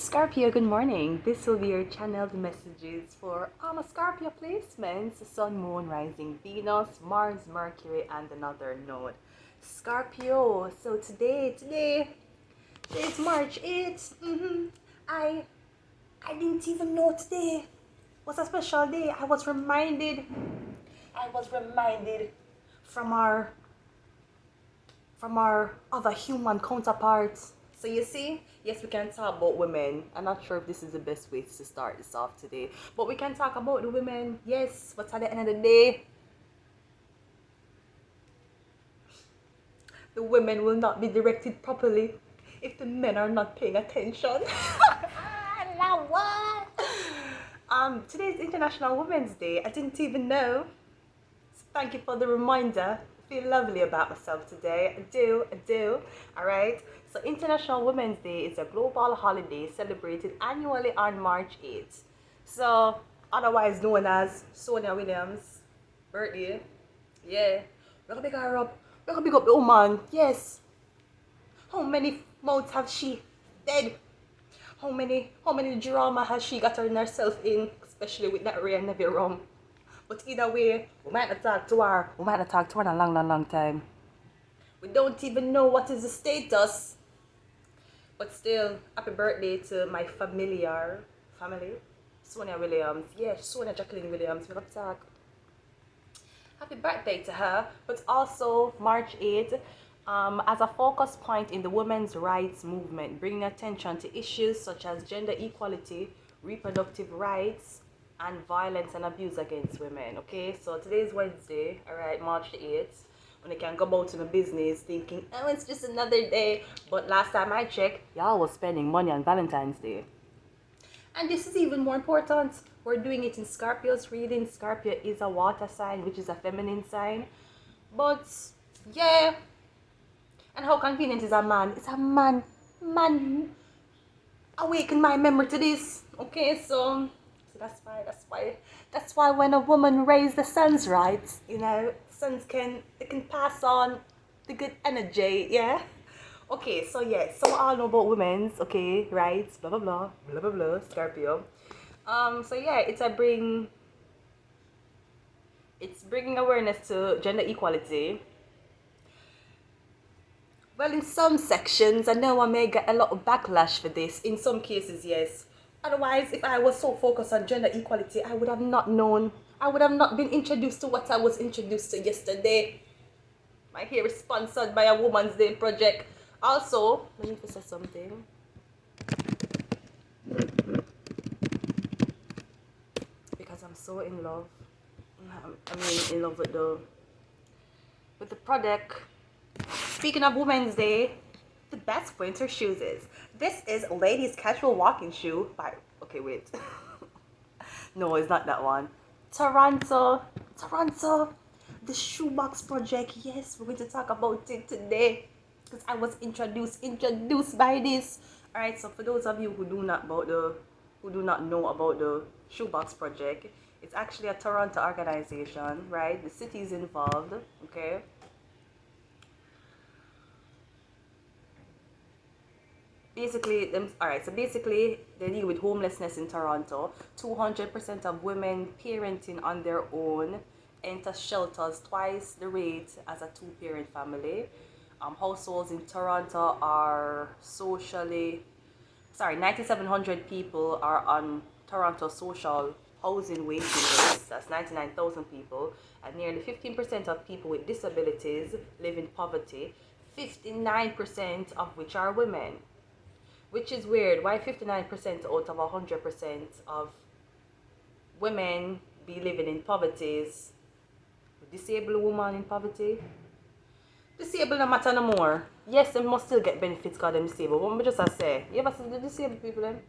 Scorpio, good morning. This will be your channeled messages for Scorpio placements: Sun, Moon, Rising, Venus, Mars, Mercury, and another node. Scorpio. So today is March 8th. I didn't even know today was a special day. I was reminded from our other human counterparts. So you see, yes, we can talk about women. I'm not sure if this is the best way to start this off today, but we can talk about the women, yes, but at the end of the day, the women will not be directed properly if the men are not paying attention. Now what? Today's International Women's Day. I didn't even know. So thank you for the reminder. I feel lovely about myself today. I do. Alright. So International Women's Day is a global holiday celebrated annually on March 8th. So otherwise known as Sonia Williams' birthday. Yeah. We're gonna pick her up. We're gonna pick up the woman. Yes. How many mouths have she dead? How many drama has she gotten herself in, especially with that Ray and Neville rum? But either way, we might not talk to her. We might not talk to her in a long time. We don't even know what is the status. But still, happy birthday to my family, Sonia Williams. Yeah, Sonia Jacqueline Williams. We're gonna talk. Happy birthday to her. But also March 8th, as a focus point in the women's rights movement, bringing attention to issues such as gender equality, reproductive rights, and violence and abuse against women. Okay, so today is Wednesday, all right, March the 8th, when I can go about to my business thinking, oh, it's just another day. But last time I checked, y'all was spending money on Valentine's Day. And this is even more important. We're doing it in Scorpio's reading. Scorpio is a water sign, which is a feminine sign. But yeah, and how convenient is a man? It's a man. Awaken my memory to this. Okay, so that's why when a woman raises the sun's right, sons can pass on the good energy, yeah. Okay, so yeah, so we all know about women's, okay, right? Blah blah blah, blah blah blah, Scorpio. So yeah, it's bringing awareness to gender equality. Well, in some sections, I know I may get a lot of backlash for this. In some cases, yes. Otherwise, if I was so focused on gender equality, I would have not known. I would have not been introduced to what I was introduced to yesterday. My hair is sponsored by a Woman's Day project. Also, let me say something. Because I'm so in love. In love with the product. Speaking of Women's Day, the best winter shoes is. This is a ladies' casual walking shoe by, okay, wait. No, it's not that one. Toronto, the shoebox project. Yes, we're going to talk about it today because I was introduced by this. All right, so for those of you who do not know about the shoebox project, it's actually a Toronto organization, right? The city is involved, okay? Basically, they deal with homelessness in Toronto. 200% of women parenting on their own enter shelters twice the rate as a two-parent family. Households in Toronto are 9,700 people are on Toronto social housing waiting list. That's 99,000 people, and nearly 15% of people with disabilities live in poverty, 59% of which are women. Which is weird. Why 59% out of 100% of women be living in poverty? Is disabled woman in poverty? Disabled no matter no more. Yes, they must still get benefits because they're disabled. What me just say? You ever see the disabled people then?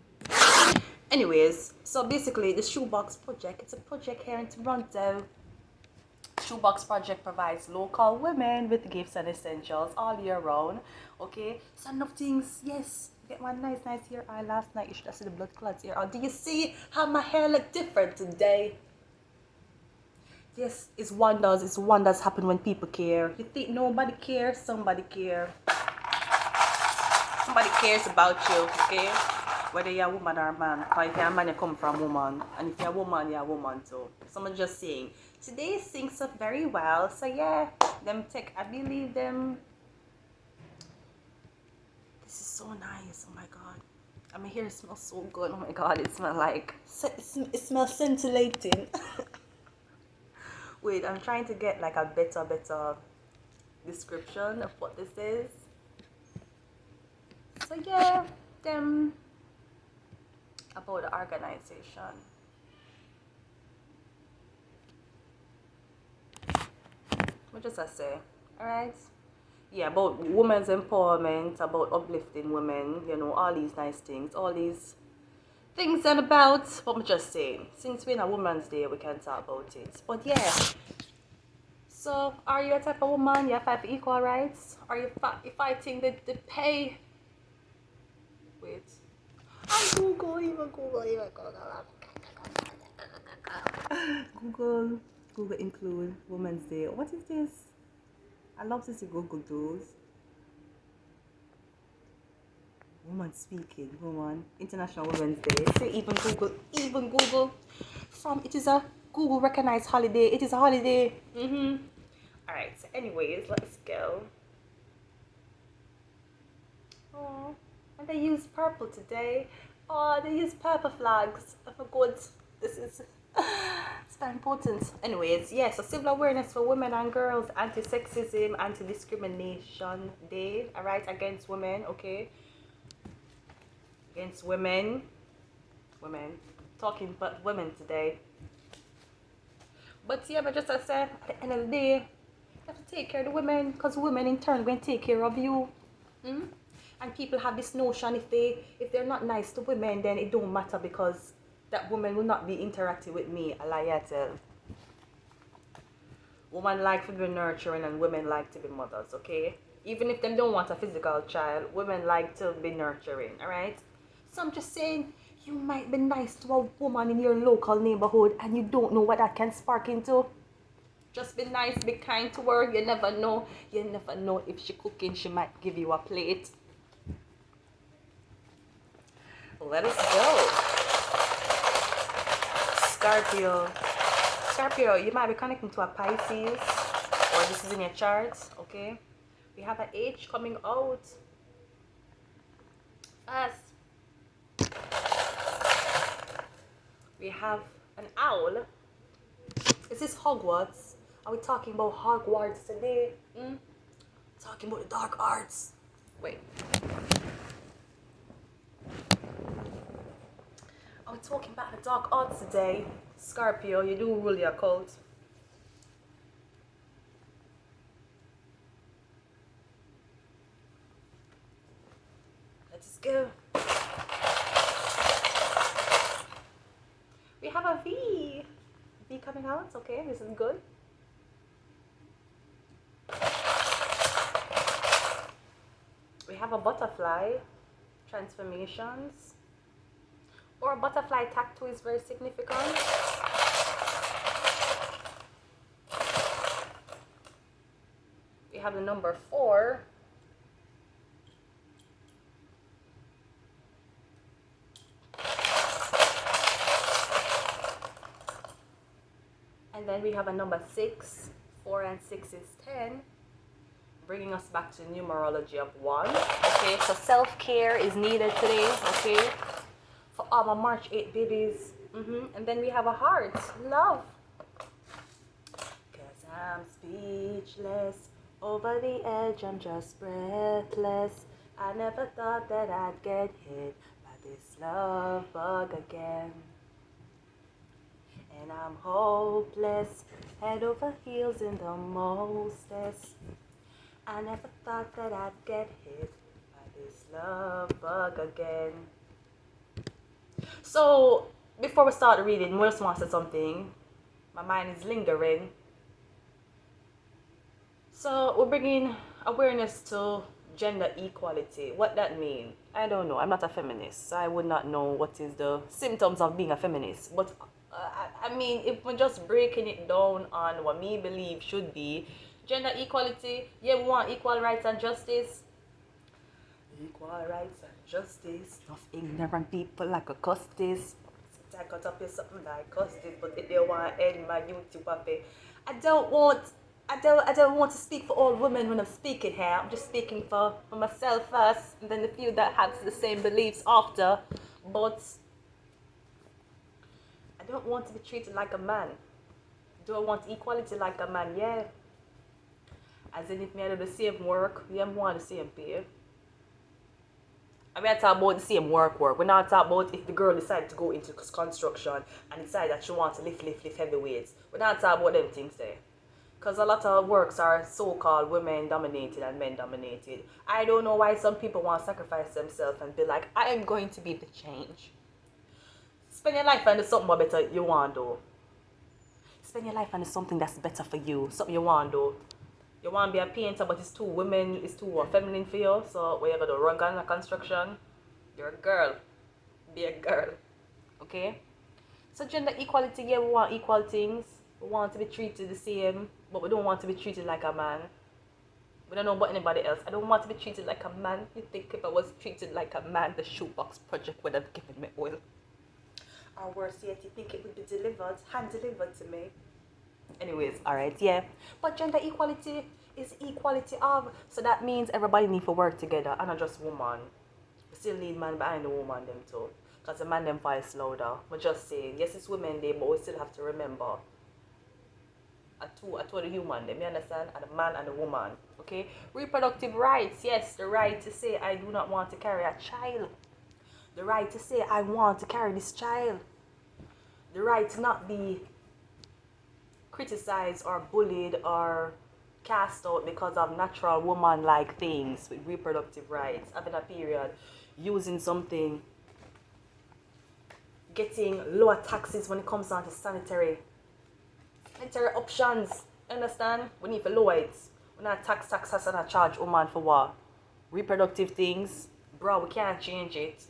Anyways, so basically the Shoebox Project, it's a project here in Toronto. Shoebox Project provides local women with gifts and essentials all year round. Okay, so enough things, yes. Get my nice hair eye last night. You should have seen the blood clots here. Do you see how my hair look different today? Yes, it's wonders happen when people care. You think nobody cares? Somebody cares. Somebody cares about you, okay? Whether you're a woman or a man. Because if you're a man, you come from woman. And if you're a woman, you're a woman too. Someone just saying, today sings up very well. So yeah, them tech, I believe them. This is so nice. Oh my god. I mean, here it smells so good. Oh my god, it smells like, it smells scintillating. Wait, I'm trying to get like a better description of what this is. So yeah, them about the organization. What does I say? Alright. Yeah, about women's empowerment, about uplifting women, you know, all these nice things, all these things and about what I'm just saying. Since we're in a Women's Day, we can talk about it. But yeah. So, are you a type of woman? You fight for equal rights? Are you fighting the pay? Wait. Google include Women's Day. What is this? I love to see Google those. Woman speaking, woman. International Women's Day. Say even Google. From it is a Google recognized holiday. It is a holiday. Alright, so anyways, let's go. Oh, and they use purple today. Oh, they use purple flags. Oh, good. This is it's very important. Anyways, yeah, so civil awareness for women and girls, anti-sexism, anti-discrimination day, alright, against women, okay? Against women. Talking about women today. But yeah, but just as I said, at the end of the day, you have to take care of the women, because women in turn going to take care of you. And people have this notion if they're not nice to women, then it don't matter because that woman will not be interacting with me. I lie, I tell. Women like to be nurturing and women like to be mothers, okay? Even if they don't want a physical child, women like to be nurturing, alright? So I'm just saying, you might be nice to a woman in your local neighborhood and you don't know what that can spark into. Just be nice, be kind to her. You never know. You never know if she's cooking, she might give you a plate. Let us go. Scorpio, you might be connecting to a Pisces, or this is in your charts, okay? We have an H coming out. Fast. We have an owl. Is this Hogwarts? Are we talking about Hogwarts today? Talking about the dark arts. Wait. Are we talking about the dark arts today? Scorpio, you do rule your cult. Let's go. We have a V. V coming out, okay, this is good. We have a butterfly, transformations. Or a butterfly tattoo is very significant. We have the number 4. And then we have a number 6. 4 and 6 is 10. Bringing us back to numerology of 1. Okay, so self-care is needed today, okay? For all my March 8 babies. And then we have a heart, love. Cause I'm speechless, over the edge, I'm just breathless. I never thought that I'd get hit by this love bug again. And I'm hopeless, head over heels in the mostest. I never thought that I'd get hit by this love bug again. So, before we start the reading, we just want to say something. My mind is lingering. So, we're bringing awareness to gender equality. What that means, I don't know. I'm not a feminist, so I would not know what is the symptoms of being a feminist. But, I mean, if we're just breaking it down on what me believe should be gender equality, yeah, we want equal rights and justice. Equal rights and justice. Enough ignorant people like a custice. I got up here something like custice, but if they want to end my YouTube puppy, I don't want to speak for all women when I'm speaking here. I'm just speaking for myself first, and then the few that have the same beliefs after. But I don't want to be treated like a man. Do I want equality like a man? Yeah. As in if me I do the same work, we am want the same pay. I mean, I talk about the same work. We're not talking about if the girl decides to go into construction and decide that she wants to lift heavy weights. We're not talking about them things there. Because a lot of works are so-called women dominated and men dominated. I don't know why some people want to sacrifice themselves and be like, I am going to be the change. Spend your life finding something more better you want to do. Spend your life finding something that's better for you, something you want to do. You want to be a painter, but it's too women, it's too feminine for you. So when you're going to run gun in a construction, you're a girl. Be a girl. Okay? So gender equality, yeah, we want equal things. We want to be treated the same, but we don't want to be treated like a man. We don't know about anybody else. I don't want to be treated like a man. You think if I was treated like a man, the shoebox project would have given me oil. Or worse yet, you think it would be hand delivered to me. Anyways, alright, yeah. But gender equality is equality of. So that means everybody need to work together and not just woman. We still need man behind the woman them too. Because the man them voice louder. We're just saying, yes, it's women day, but we still have to remember a two the human them, you understand? And the man and the woman. Okay? Reproductive rights, yes, the right to say I do not want to carry a child. The right to say I want to carry this child. The right to not be criticized or bullied or cast out because of natural woman-like things with reproductive rights, having a period, using something, getting lower taxes when it comes down to sanitary options. Understand? We need to lower it. We not tax us and not charge woman for what? Reproductive things, bro, we can't change it.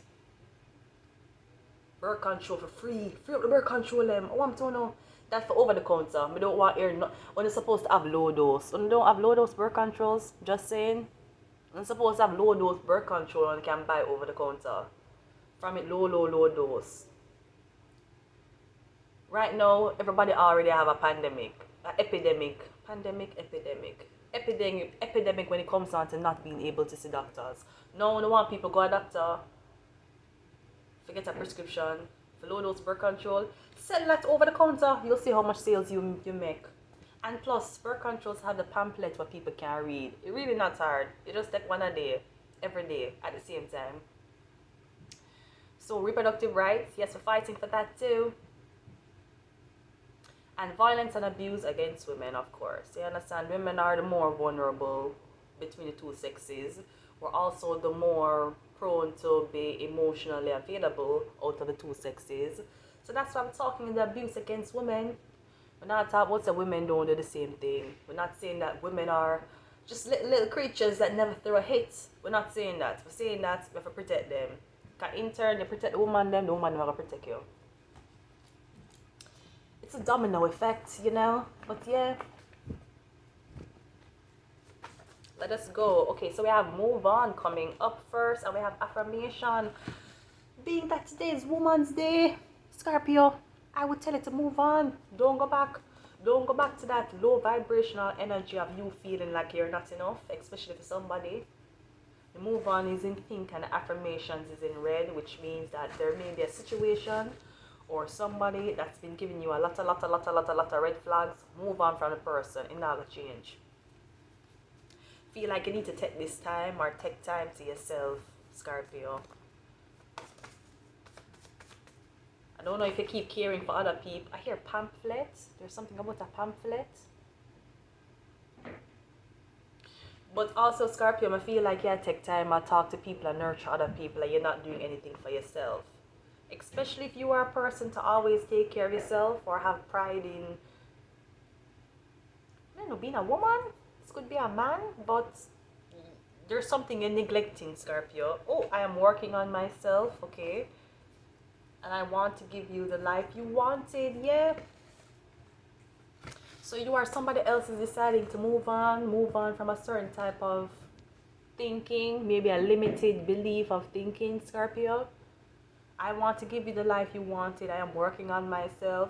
Birth control for free. Free up the birth control them. I want to know. That's for over the counter. I don't want air when you're supposed to have low dose. When you don't have low dose birth controls, just saying. You're supposed to have low dose birth control and you can buy over the counter. From it low dose. Right now, everybody already have a pandemic. An epidemic. Epidemic when it comes down to not being able to see doctors. No, I don't want people go to a doctor. Get a prescription for low dose birth control, sell that over the counter. You'll see how much sales you make. And plus, birth controls have the pamphlet where people can read. It's really not hard. You just take one a day, every day at the same time. So reproductive rights, yes, we're fighting for that too. And violence and abuse against women, of course. You understand? Women are the more vulnerable between the two sexes. We're also the more prone to be emotionally available out of the two sexes. So that's why I'm talking the abuse against women. We're not talking about that women don't do the same thing. We're not saying that women are just little creatures that never throw a hit. We're not saying that. We're saying that we have to protect them. Because in turn, you protect the woman, the woman never protect you. It's a domino effect, you know. But yeah. Let us go. Okay, so we have move on coming up first, and we have affirmation. Being that today is Women's Day, Scorpio, I would tell you to move on. Don't go back. Don't go back to that low vibrational energy of you feeling like you're not enough, especially for somebody. The move on is in pink and the affirmations is in red, which means that there may be a situation or somebody that's been giving you a lot of red flags. Move on from the person. It's not gonna change. Feel like you need to take this time or take time to yourself, Scorpio. I don't know if you keep caring for other people. I hear pamphlet. There's something about a pamphlet. But also, Scorpio, I feel like you take time and talk to people and nurture other people and you're not doing anything for yourself. Especially if you are a person to always take care of yourself or have pride in, I don't know, being a woman. Could be a man, but there's something you're neglecting, Scorpio. Oh, I am working on myself, okay? And I want to give you the life you wanted, yeah? So you are somebody else is deciding to move on from a certain type of thinking, maybe a limited belief of thinking, Scorpio. I want to give you the life you wanted. I am working on myself.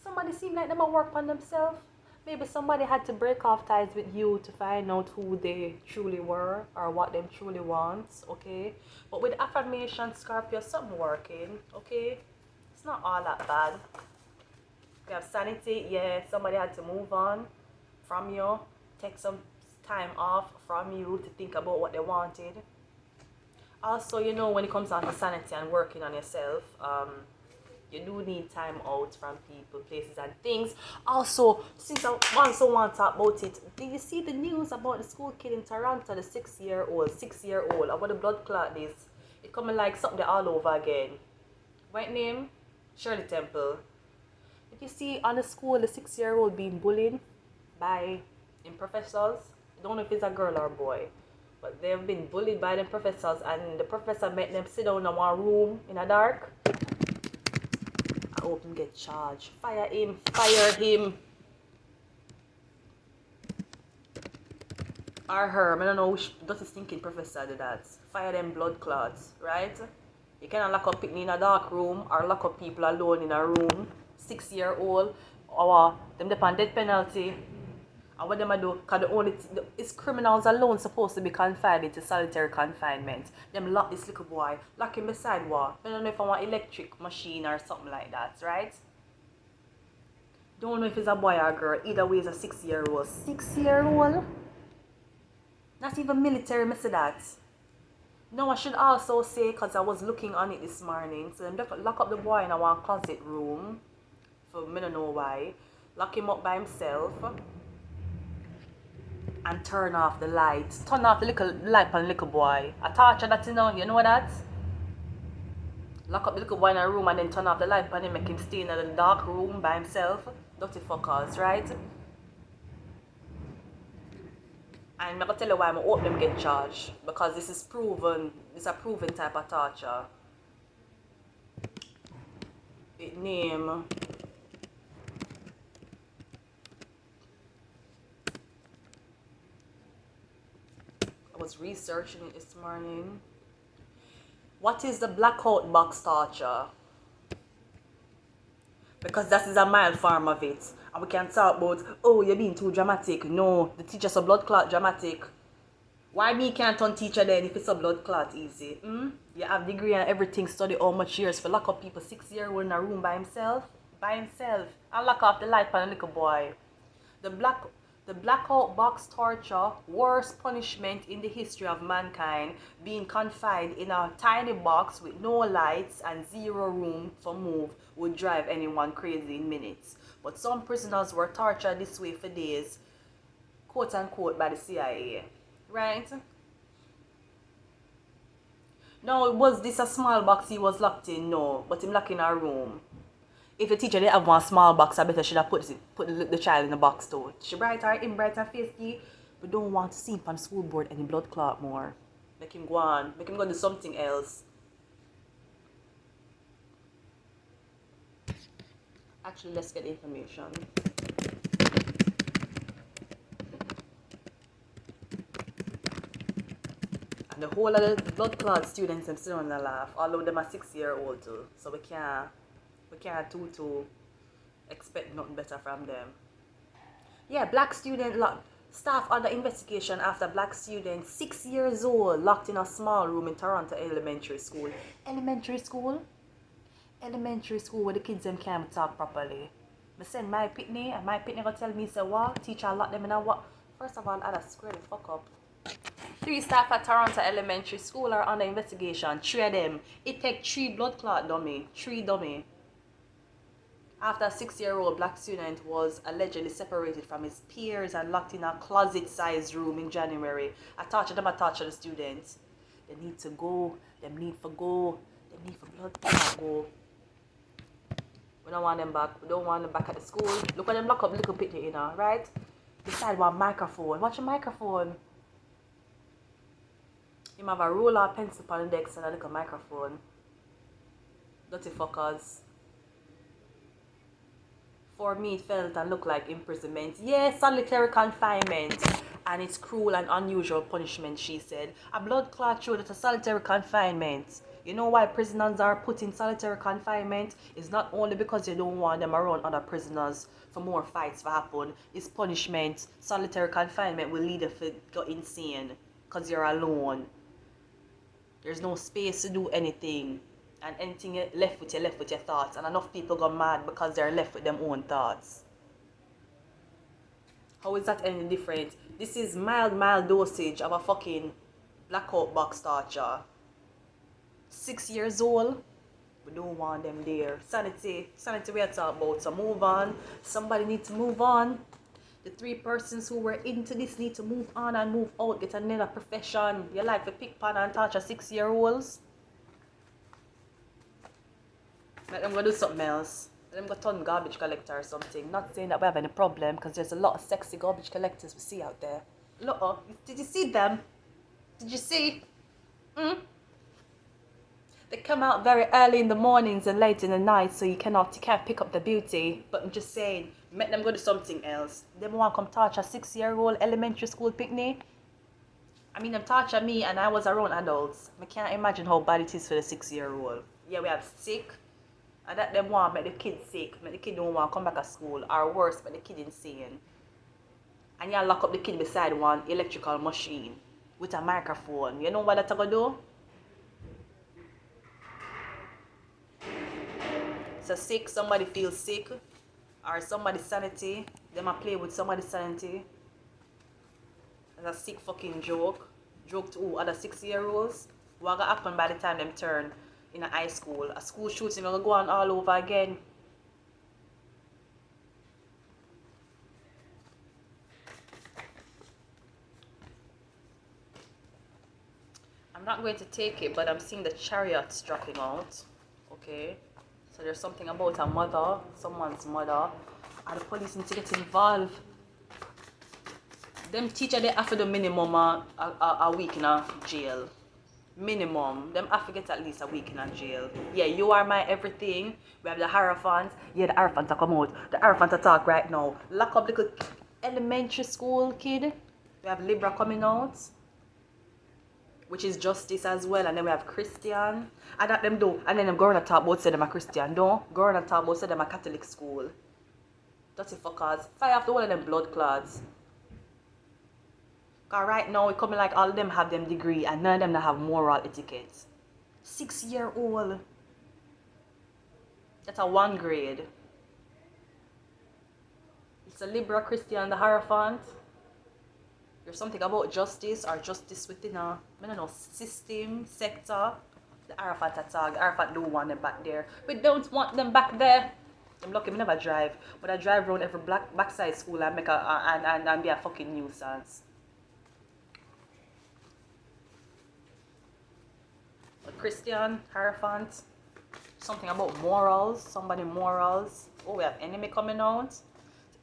Somebody seemed like they might work on themselves. Maybe somebody had to break off ties with you to find out who they truly were or what them truly wants, okay? But with affirmation, Scorpio, something working, okay? It's not all that bad. You have sanity, yeah, somebody had to move on from you, take some time off from you to think about what they wanted. Also, you know, when it comes down to sanity and working on yourself, you do need time out from people, places, and things. Also, since I also want to talk about it, did you see the news about the school kid in Toronto, the 6-year-old, about the blood clot is? It coming like something all over again. Right name? Shirley Temple. Did you see on the school the 6-year-old being bullied by professors? I don't know if it's a girl or a boy, but they've been bullied by the professors, and the professor made them sit down in one room in the dark. I hope him get charged. Fire him. Or her. I don't know which dirty stinking professor did that. Fire them blood clots, right? You cannot lock up people in a dark room or lock up people alone in a room. 6-year-old, or them depend death penalty. And what them I do? Because it's criminals alone supposed to be confined into solitary confinement. Them lock this little boy, lock him beside wall. I don't know if I want electric machine or something like that, right? Don't know if it's a boy or a girl. Either way, it's a 6-year-old. 6-year-old? Not even military, I say that. No, I should also say, because I was looking on it this morning, so them lock up the boy in a one closet room. For me don't know why. Lock him up by himself. And turn off the lights. Turn off the little light on the little boy. A torture that, you know that? Lock up the little boy in a room and then turn off the light on him, make him stay in a dark room by himself. Dirty fuckers, right? And I'm gonna tell you why I hope them get charged. Because this is proven, it's a proven type of torture. It name I was researching it this morning. What is the blackout box torture? Because that is a mild form of it. And we can talk about, oh, you're being too dramatic. No, the teacher's a blood clot dramatic. Why me can't turn teacher then if it's a blood clot easy? You have degree and everything, study how much years for lock up people 6-year-old in a room by himself? By himself. And lock off the light for a little boy. The blackout box torture, worst punishment in the history of mankind, being confined in a tiny box with no lights and zero room for move, would drive anyone crazy in minutes. But some prisoners were tortured this way for days, quote unquote, by the CIA. Right? Now, was this a small box he was locked in? No, but him locked in a room. If the teacher didn't have one small box, I better should have put the child in the box too. She bright or him bright and face. We don't want to see him on the school board any blood clot more. Make him go on. Make him go do something else. Actually, let's get the information. And the whole of the blood clot students them still on the laugh. Although them are 6-year-old too. So we can't too expect nothing better from them. Yeah, black student staff under investigation after black student 6 years old locked in a small room in Toronto elementary school. Elementary school where the kids them can't talk properly. I send my pitney and my pitney gonna tell me say what? Teacher lock them in a what? First of all, I'd square the fuck up. 3 staff at Toronto elementary school are under investigation. 3 of them. It take 3 blood clot dummy. 3 dummy. After a 6-year-old black student was allegedly separated from his peers and locked in a closet-sized room in January. I torture the students. They need to go. They need for blood to go. We don't want them back. We don't want them back at the school. Look at them lock up little picnic, you know, right? Beside one microphone. Watch a microphone. You have a ruler, pencil on the desk and a little microphone. Dirty fuckers. For me, it felt and looked like imprisonment. Yes, solitary confinement. and it's cruel and unusual punishment, she said. A blood clot showed that a solitary confinement. You know why prisoners are put in solitary confinement? It's not only because you don't want them around other prisoners for more fights to happen. It's punishment. Solitary confinement will lead you to go insane because you're alone. There's no space to do anything. And anything you left with your thoughts. And enough people go mad because they're left with their own thoughts. How is that any different? This is mild dosage of a fucking blackout box torture. 6 years old. We don't want them there. Sanity we are talking about. So move on. Somebody needs to move on. The 3 persons who were into this need to move on and move out. Get another profession. You like to pick pan and torture 6-year-olds? Let them go do something else. Let them go turn garbage collector or something. Not saying that we have any problem, because there's a lot of sexy garbage collectors we see out there. Look, did you see them? Did you see? They come out very early in the mornings and late in the night, so you can't pick up the beauty. But I'm just saying, make them go do something else. They want to come torture a 6-year-old elementary school picnic. I mean, them torture me and I was around adults. I can't imagine how bad it is for the 6-year-old. Yeah, we have sick. And that them want make the kid sick. Make the kid don't want to come back to school. Or worse, make the kid insane. And you lock up the kid beside one electrical machine with a microphone. You know what that's going to do? So sick, somebody feels sick, or somebody's sanity, they might play with somebody's sanity. That's a sick fucking joke. Joke to who? Other 6-year-olds? What gonna happen by the time them turn in a high school? A school shooting gonna go on all over again. I'm not going to take it, but I'm seeing the chariots dropping out. Okay. So there's something about a mother, someone's mother, and the police need to get involved. Them teacher, they have to do minimum a week in a jail. Minimum. Them have to get at least a week in a jail. Yeah, you are my everything. We have the Hierophant. Yeah, the Hierophant to come out. The Hierophant to talk right now. Lock up the elementary school kid. We have Libra coming out, which is justice as well, and then we have Christian, and that them do, and then them going to talk about say them a Christian, don't going to talk about say them a Catholic school. Dirty fuckers. Fire off the whole of them blood clots. Cause right now it coming like all of them have them degree and none of them that have moral etiquette. 6-year-old. That's a 1 grade. It's a Libra, Christian, the Hierophant. There's something about justice or justice within a, I don't know, system, sector. The 𝒂𝒏𝒆𝒔, the Hierophant don't want them back there. We don't want them back there. I'm lucky I never drive, but I drive around every backside school and make and be a fucking nuisance. But Christian, Hierophant, something about morals, somebody morals. Oh, we have enemy coming out.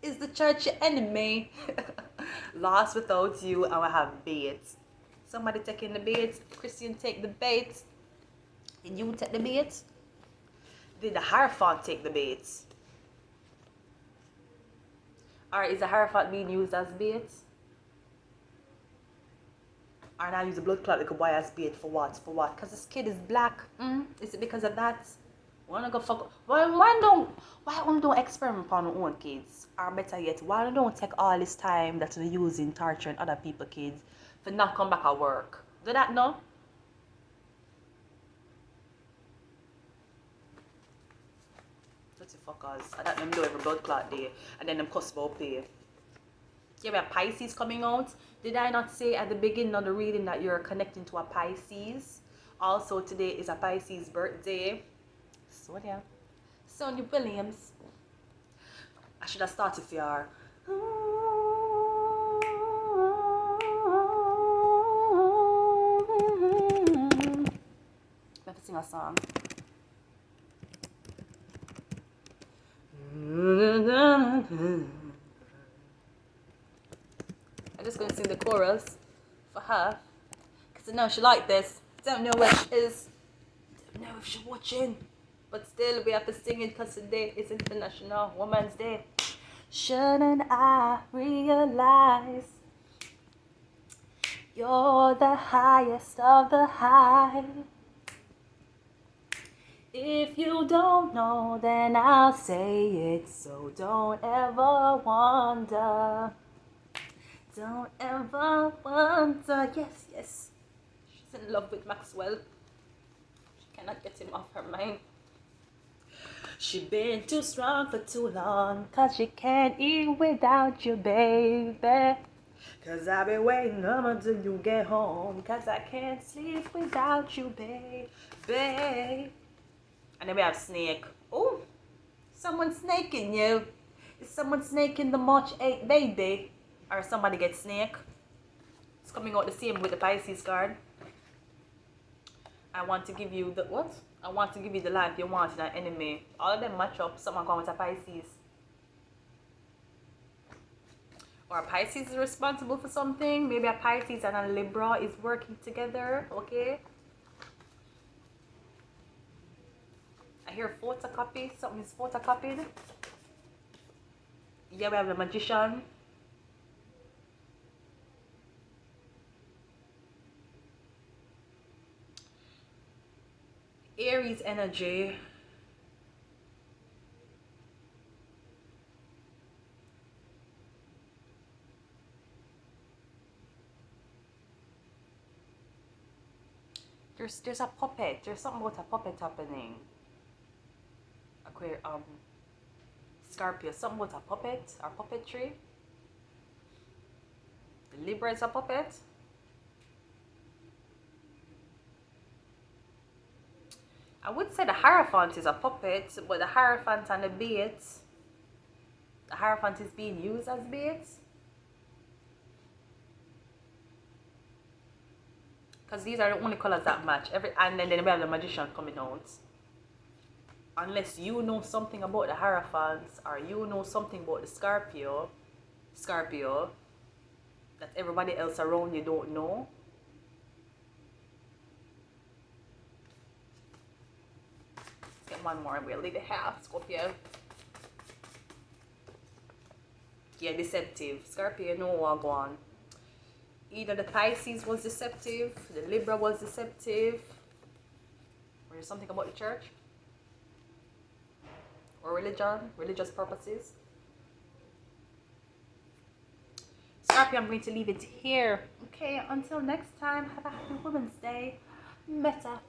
Is the church your enemy? Lost without you, and we have bait. Somebody taking the bait. Christian take the bait. Did you take the bait? Did the Hierophant take the bait? Or is the Hierophant being used as bait? Or now use a blood clot like a boy as bait for what? For what? Because this kid is black. Is it because of that? Wanna go fuck? Why don't experiment upon our own kids? Or better yet, why don't take all this time that we're using torturing other people's kids for not come back at work? Do that no? Dirty fuckers. I that them do every blood clot day and then them cuss about pay. Yeah, we have Pisces coming out. Did I not say at the beginning of the reading that you're connecting to a Pisces? Also, today is a Pisces birthday. So yeah, Sonia Williams. I should have started for her. Let me sing a song. I'm just gonna sing the chorus for her because I know she like this. Don't know where she is. Don't know if she's watching. But still, we have to sing it because today is International Women's Day. Shouldn't I realize You're the highest of the high. If you don't know, then I'll say it. So don't ever wonder. Don't ever wonder. Yes, yes. She's in love with Maxwell. She cannot get him off her mind. She been too strong for too long, 'cause she can't eat without you, baby. 'Cause I've been waiting up until you get home, 'cause I can't sleep without you, baby. And then we have Snake. Oh, someone's snaking you. Is someone snaking the March 8th baby? Or somebody get snake? It's coming out the same with the Pisces card. I want to give you the what? I want to give you the life you want in an enemy. All of them match up. Someone come with a Pisces. Or a Pisces is responsible for something. Maybe a Pisces and a Libra is working together. Okay. I hear photocopy. Something is photocopied. Yeah, we have the Magician. Aries energy. There's a puppet. There's something about a puppet happening. Scorpio, something about a puppet or puppetry. The Libra is a puppet. I would say the Hierophant is a puppet, but the Hierophant and the bait, the Hierophant is being used as bait. Because these are the only colors that match. And then we have the Magician coming out. Unless you know something about the Hierophants or you know something about the Scorpio, that everybody else around you don't know. Let's get one more and we'll leave it half. Scorpio. Yeah, deceptive. Scorpio, no one go on. Either the Pisces was deceptive, the Libra was deceptive, or there's something about the church or religion, religious purposes. Scorpio, I'm going to leave it here. Okay, until next time, have a happy Women's Day. Meta.